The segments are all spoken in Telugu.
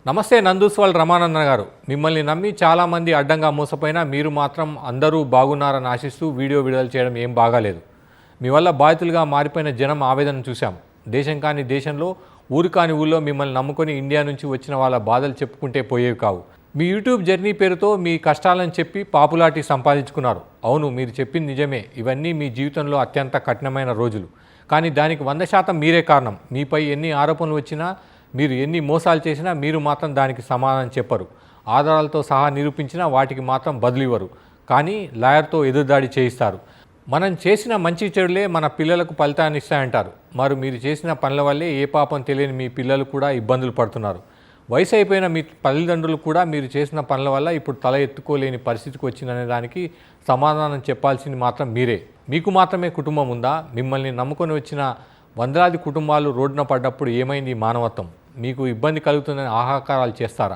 నమస్తే నందూస్వాల్ రమానందన గారు. మిమ్మల్ని నమ్మి చాలామంది అడ్డంగా మోసపోయినా మీరు మాత్రం అందరూ బాగున్నారని ఆశిస్తూ వీడియో విడుదల చేయడం ఏం బాగాలేదు. మీ వల్ల బాధితులుగా మారిపోయిన జనం ఆవేదన చూశాం. దేశం కాని దేశంలో, ఊరు కాని ఊళ్ళో మిమ్మల్ని నమ్ముకొని ఇండియా నుంచి వచ్చిన వాళ్ళ బాధలు చెప్పుకుంటే పోయేవి కావు. మీ యూట్యూబ్ జర్నీ పేరుతో మీ కష్టాలను చెప్పి పాపులారిటీ సంపాదించుకున్నారు. అవును, మీరు చెప్పింది నిజమే. ఇవన్నీ మీ జీవితంలో అత్యంత కఠినమైన రోజులు. కానీ దానికి 100% మీరే కారణం. మీపై ఎన్ని ఆరోపణలు వచ్చినా, మీరు ఎన్ని మోసాలు చేసినా మీరు మాత్రం దానికి సమాధానం చెప్పరు. ఆధారాలతో సహా నిరూపించినా వాటికి మాత్రం బదులివ్వరు. కానీ లాయర్తో ఎదురుదాడి చేయిస్తారు. మనం చేసిన మంచి చెడులే మన పిల్లలకు ఫలితాన్ని ఇస్తాయంటారు. మరి మీరు చేసిన పనుల వల్లే ఏ పాపం తెలియని మీ పిల్లలు కూడా ఇబ్బందులు పడుతున్నారు. వయసు అయిపోయిన మీ తల్లిదండ్రులు కూడా మీరు చేసిన పనుల వల్ల ఇప్పుడు తల ఎత్తుకోలేని పరిస్థితికి వచ్చిందనే దానికి సమాధానం చెప్పాల్సింది మాత్రం మీరే. మీకు మాత్రమే కుటుంబం ఉందా? మిమ్మల్ని నమ్ముకొని వచ్చిన వందలాది కుటుంబాలు రోడ్డున పడ్డప్పుడు ఏమైంది మానవత్వం? మీకు ఇబ్బంది కలుగుతుందని ఆహాకారాలు చేస్తారా?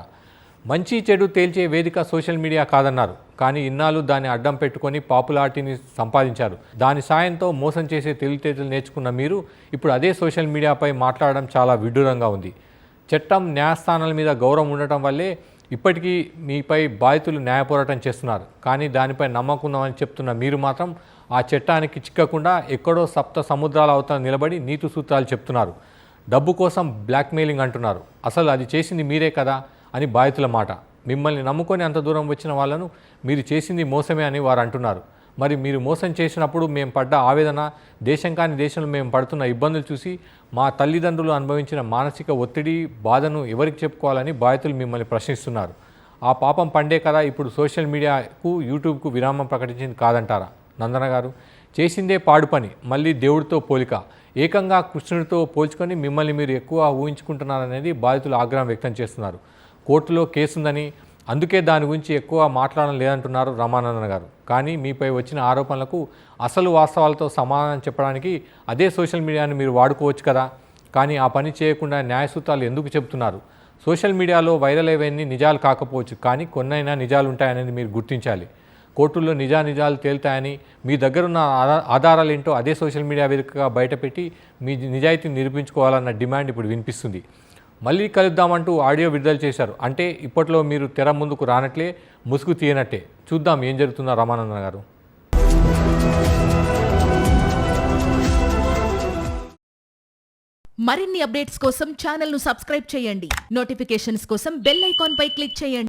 మంచి చెడు తేల్చే వేదిక సోషల్ మీడియా కాదన్నారు. కానీ ఇన్నాళ్ళు దాన్ని అడ్డం పెట్టుకొని పాపులారిటీని సంపాదించారు. దాని సాయంతో మోసం చేసే తెలివితేటలు నేర్చుకున్న మీరు ఇప్పుడు అదే సోషల్ మీడియాపై మాట్లాడడం చాలా విడ్డూరంగా ఉంది. చట్టం, న్యాయస్థానాల మీద గౌరవం ఉండటం వల్లే ఇప్పటికీ మీపై బాధితులు న్యాయ పోరాటం చేస్తున్నారు. కానీ దానిపై నమ్మకం ఉందని చెప్తున్న మీరు మాత్రం ఆ చట్టానికి చిక్కకుండా ఎక్కడో సప్త సముద్రాల అవతల నిలబడి నీతి సూత్రాలు చెప్తున్నారు. డబ్బు కోసం బ్లాక్మెయిలింగ్ అంటున్నారు. అసలు అది చేసింది మీరే కదా అని బాధితుల మాట. మిమ్మల్ని నమ్ముకొని అంత దూరం వచ్చిన వాళ్ళను మీరు చేసింది మోసమే అని వారు అంటున్నారు. మరి మీరు మోసం చేసినప్పుడు మేము పడ్డ ఆవేదన, దేశం కాని దేశంలో మేము పడుతున్న ఇబ్బందులు చూసి మా తల్లిదండ్రులు అనుభవించిన మానసిక ఒత్తిడి, బాధను ఎవరికి చెప్పుకోవాలని బాధితులు మిమ్మల్ని ప్రశ్నిస్తున్నారు. ఆ పాపం పండే కదా ఇప్పుడు సోషల్ మీడియాకు, యూట్యూబ్కు విరామం ప్రకటించింది కాదంటారా? నందన గారు, చేసిందే పాడు పని, మళ్ళీ దేవుడితో పోలిక, ఏకంగా కృష్ణుడితో పోల్చుకొని మిమ్మల్ని మీరు ఎక్కువ ఊహించుకుంటున్నారనేది బాధితులు ఆగ్రహం వ్యక్తం చేస్తున్నారు. కోర్టులో కేసుందని, అందుకే దాని గురించి ఎక్కువ మాట్లాడడం లేదంటున్నారు రమానందన్ గారు. కానీ మీపై వచ్చిన ఆరోపణలకు అసలు వాస్తవాలతో సమాధానం చెప్పడానికి అదే సోషల్ మీడియాను మీరు వాడుకోవచ్చు కదా. కానీ ఆ పని చేయకుండా న్యాయసూత్రాలు ఎందుకు చెబుతున్నారు? సోషల్ మీడియాలో వైరల్ అయ్యేవన్నీ నిజాలు కాకపోవచ్చు, కానీ కొన్నైనా నిజాలు ఉంటాయనేది మీరు గుర్తించాలి. కోర్టుల్లో నిజాలు తేలుతాయని, మీ దగ్గరున్న ఆధారాలు ఏంటో అదే సోషల్ మీడియా వేదికగా బయటపెట్టి మీ నిజాయితీని నిరూపించుకోవాలన్న డిమాండ్ ఇప్పుడు వినిపిస్తుంది. మళ్ళీ కలుద్దామంటూ ఆడియో విడుదల చేశారు. అంటే ఇప్పట్లో మీరు తెర ముందుకు రానట్లే, ముసుగు తీయనట్టే. చూద్దాం ఏం జరుగుతుందో రమానందన్ గారు. మరిన్ని అప్డేట్స్ కోసం ఛానల్ను సబ్స్క్రైబ్ చేయండి. నోటిఫికేషన్స్ కోసం బెల్ ఐకాన్ పై క్లిక్ చేయండి.